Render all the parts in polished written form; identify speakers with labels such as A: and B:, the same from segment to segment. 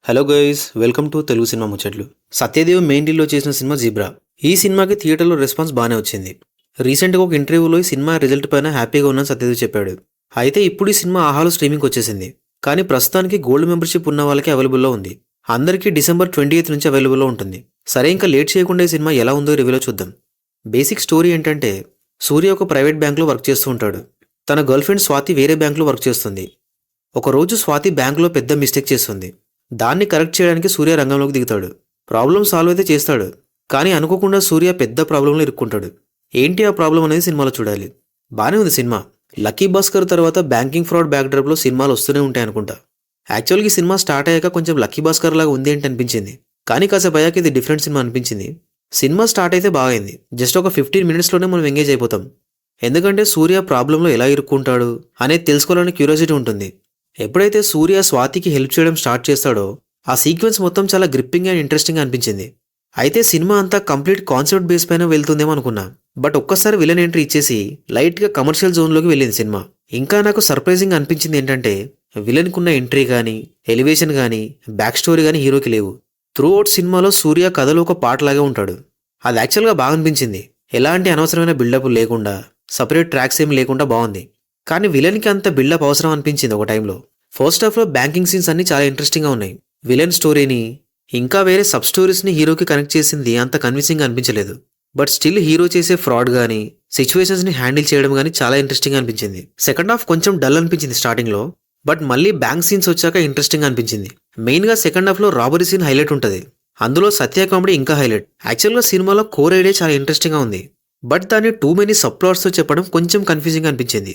A: Hello guys, welcome to Telugu cinema ముచ్చట్లు. Satyadev main లీడ్లో చేసిన cinema zebra. ఈ సినిమాకి థియేటర్లో రెస్పాన్స్ బాగానే వచ్చింది. రీసెంట్గా ఒక ఇంటర్వ్యూలో ఈ సినిమా రిజల్ట్ పైన హ్యాపీగా ఉన్న సత్యదేవ్ చెప్పాడు. అయితే ఇప్పుడు ఈ సినిమా ఆహాలో స్ట్రీమింగ్కి వచ్చేసింది. కానీ ప్రస్తుతానికి గోల్డ్ మెంబర్షిప్ ఉన్న వాళ్ళకి అవైలబుల్లో ఉంది. అందరికీ December 28 నుంచి అవైలబుల్లో ఉంటుంది. సరే, ఇంకా లేట్ చేయకుండా ఈ సినిమా ఎలా ఉందో రివ్యూలో చూద్దాం. బేసిక్ స్టోరీ ఏంటంటే, సూర్య ఒక ప్రైవేట్ బ్యాంక్లో వర్క్ చేస్తూ ఉంటాడు. తన గర్ల్ ఫ్రెండ్ స్వాతి వేరే బ్యాంక్లో వర్క్ చేస్తుంది. ఒకరోజు స్వాతి బ్యాంకులో పెద్ద మిస్టేక్ చేస్తుంది. దాన్ని కరెక్ట్ చేయడానికి సూర్య రంగంలోకి దిగుతాడు. ప్రాబ్లం సాల్వ్ అయితే చేస్తాడు, కానీ అనుకోకుండా సూర్య పెద్ద ప్రాబ్లంలో ఇరుక్కుంటాడు. ఏంటి ఆ ప్రాబ్లం అనేది సినిమాలో చూడాలి. బానే ఉంది సినిమా. లక్కీ భాస్కర్ తర్వాత బ్యాంకింగ్ ఫ్రాడ్ బ్యాక్డ్రాప్లో సినిమాలు వస్తూనే ఉంటాయి అనుకుంటా. యాక్చువల్గా ఈ సినిమా స్టార్ట్ అయ్యాక కొంచెం లక్కీ భాస్కర్ లాగా ఉంది ఏంటి అనిపించింది, కానీ కాసేపు అయ్యాక ఇది డిఫరెంట్ సినిమా అనిపించింది. సినిమా స్టార్ట్ అయితే బాగైంది. జస్ట్ ఒక 15 minutesలోనే మనం ఎంగేజ్ అయిపోతాం. ఎందుకంటే సూర్య ప్రాబ్లంలో ఎలా ఇరుక్కుంటాడు అనేది తెలుసుకోవాలని క్యూరియాసిటీ ఉంటుంది. ఎప్పుడైతే సూర్య స్వాతికి హెల్ప్ చేయడం స్టార్ట్ చేస్తాడో ఆ సీక్వెన్స్ మొత్తం చాలా గ్రిప్పింగ్ అండ్ ఇంట్రెస్టింగ్ అనిపించింది. అయితే సినిమా అంతా కంప్లీట్ కాన్సెప్ట్ బేస్ పైన వెళ్తుందేమో అనుకున్నా, బట్ ఒక్కసారి విలన్ ఎంట్రీ ఇచ్చేసి లైట్గా కమర్షియల్ జోన్లోకి వెళ్ళింది సినిమా. ఇంకా నాకు సర్ప్రైజింగ్ అనిపించింది ఏంటంటే, విలన్కున్న ఎంట్రీ కానీ, ఎలివేషన్ కానీ, బ్యాక్ స్టోరీ కానీ హీరోకి లేవు. త్రూ అవుట్ సినిమాలో సూర్య కథలో ఒక పాటలాగే ఉంటాడు. అది యాక్చువల్గా బాగా అనిపించింది. ఎలాంటి అనవసరమైన బిల్డప్ లేకుండా, సపరేట్ ట్రాక్స్ ఏమి లేకుండా బాగుంది. కానీ విలన్కి అంత బిల్డప్ అవసరం అనిపించింది ఒక టైంలో. ఫస్ట్ హాఫ్లో బ్యాంకింగ్ సీన్స్ అన్ని చాలా ఇంట్రెస్టింగ్గా ఉన్నాయి. విలన్ స్టోరీని ఇంకా వేరే సబ్ స్టోరీస్ని హీరోకి కనెక్ట్ చేసింది అంత కన్విన్సింగ్ అనిపించలేదు. బట్ స్టిల్ హీరో చేసే ఫ్రాడ్ కానీ, సిచ్యువేషన్స్ని హ్యాండిల్ చేయడం కానీ చాలా ఇంట్రెస్టింగ్ అనిపించింది. సెకండ్ హాఫ్ కొంచెం డల్ అనిపించింది స్టార్టింగ్లో, బట్ మళ్ళీ బ్యాంక్ సీన్స్ వచ్చాక ఇంట్రెస్టింగ్ అనిపించింది. మెయిన్గా సెకండ్ హాఫ్లో రాబరీ సీన్ హైలైట్ ఉంటుంది. అందులో సత్య కామెడీ ఇంకా హైలైట్. యాక్చువల్గా సినిమాలో కోర్ ఐడియా చాలా ఇంట్రెస్టింగ్గా ఉంది, బట్ దాన్ని టూ మెనీ సబ్ ప్లాట్స్తో చెప్పడం కొంచెం కన్ఫ్యూజింగ్ అనిపించింది.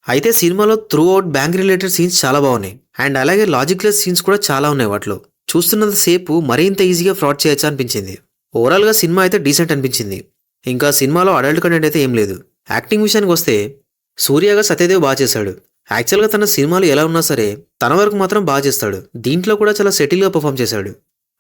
A: అయితే సినిమాలో through out bank related scenes చాలా బాగున్నాయి, అండ్ అలాగే లాజిక్లెస్ సీన్స్ కూడా చాలా ఉన్నాయి. వాటిలో చూస్తున్నంత సేపు మరింత ఈజీగా ఫ్రాడ్ చేయొచ్చా అనిపించింది. ఓవరాల్గా సినిమా అయితే డీసెంట్ అనిపించింది. ఇంకా సినిమాలో అడల్ట్ కంటెంట్ అయితే ఏం లేదు. యాక్టింగ్ విషయానికి వస్తే సూర్యగా సత్యదేవ్ బాగా చేశాడు. యాక్చువల్గా తన సినిమాలు ఎలా ఉన్నా సరే తన వరకు మాత్రం బాగా చేస్తాడు. దీంట్లో కూడా చాలా సెటిల్గా పర్ఫామ్ చేశాడు.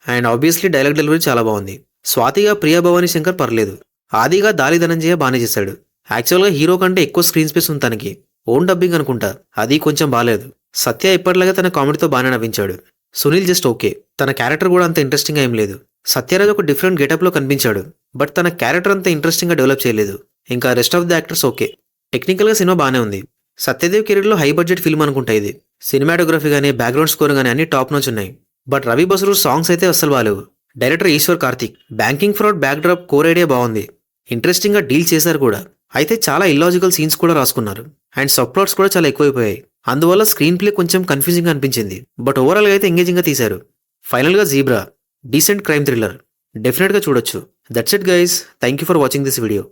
A: అండ్ ఆబ్వియస్లీ డైలాగ్ డెలివరీ చాలా బాగుంది. స్వాతిగా ప్రియా భవానీ శంకర్ పర్లేదు. ఆదిగా దాలి ధనంజయ బాగానే చేశాడు. యాక్చువల్గా హీరో కంటే ఎక్కువ స్క్రీన్ స్పేస్ ఉంది తనకి. ఓన్ డబ్బింగ్ అనుకుంటా, అది కొంచెం బాగాలేదు. సత్య ఇప్పటిలాగే తన కామెడీతో బాగానే నవ్వించాడు. Sunil just okay. తన క్యారెక్టర్ కూడా అంత ఇంట్రెస్టింగ్గా ఏం లేదు. సత్యరాజ్ ఒక డిఫరెంట్ గెటప్లో కనిపించాడు, బట్ తన క్యారెక్టర్ అంత ఇంట్రెస్టింగ్గా డెవలప్ చేయలేదు. ఇంకా rest of the actors okay. టెక్నికల్గా సినిమా బాగానే ఉంది. సత్యదేవ్ కెరీర్లో హై బడ్జెట్ ఫిల్మ్ అనుకుంటా ఇది. సినిమాటోగ్రఫీ కానీ, బ్యాక్గ్రౌండ్ స్కోర్ కానీ అన్ని టాప్ నోచ్ ఉన్నాయి. బట్ రవి బసరు సాంగ్స్ అయితే అస్సలు బాలేవు. Director Eshwar Karthik. Banking fraud backdrop core idea బాగుంది. ఇంట్రెస్టింగ్గా డీల్ చేశారు కూడా. అయితే చాలా ఇల్లాజికల్ సీన్స్ కూడా రాసుకున్నారు, అండ్ సబ్ ప్లాట్స్ కూడా చాలా ఎక్కువైపోయాయి. అందువల్ల స్క్రీన్ ప్లే కొంచెం కన్ఫ్యూజింగ్ అనిపించింది, బట్ ఓవరాల్గా అయితే ఎంగేజింగ్గా తీశారు. ఫైనల్గా జీబ్రా డీసెంట్ క్రైమ్ థ్రిల్లర్, డెఫినెట్గా చూడొచ్చు. That's it guys, thank you for watching this video.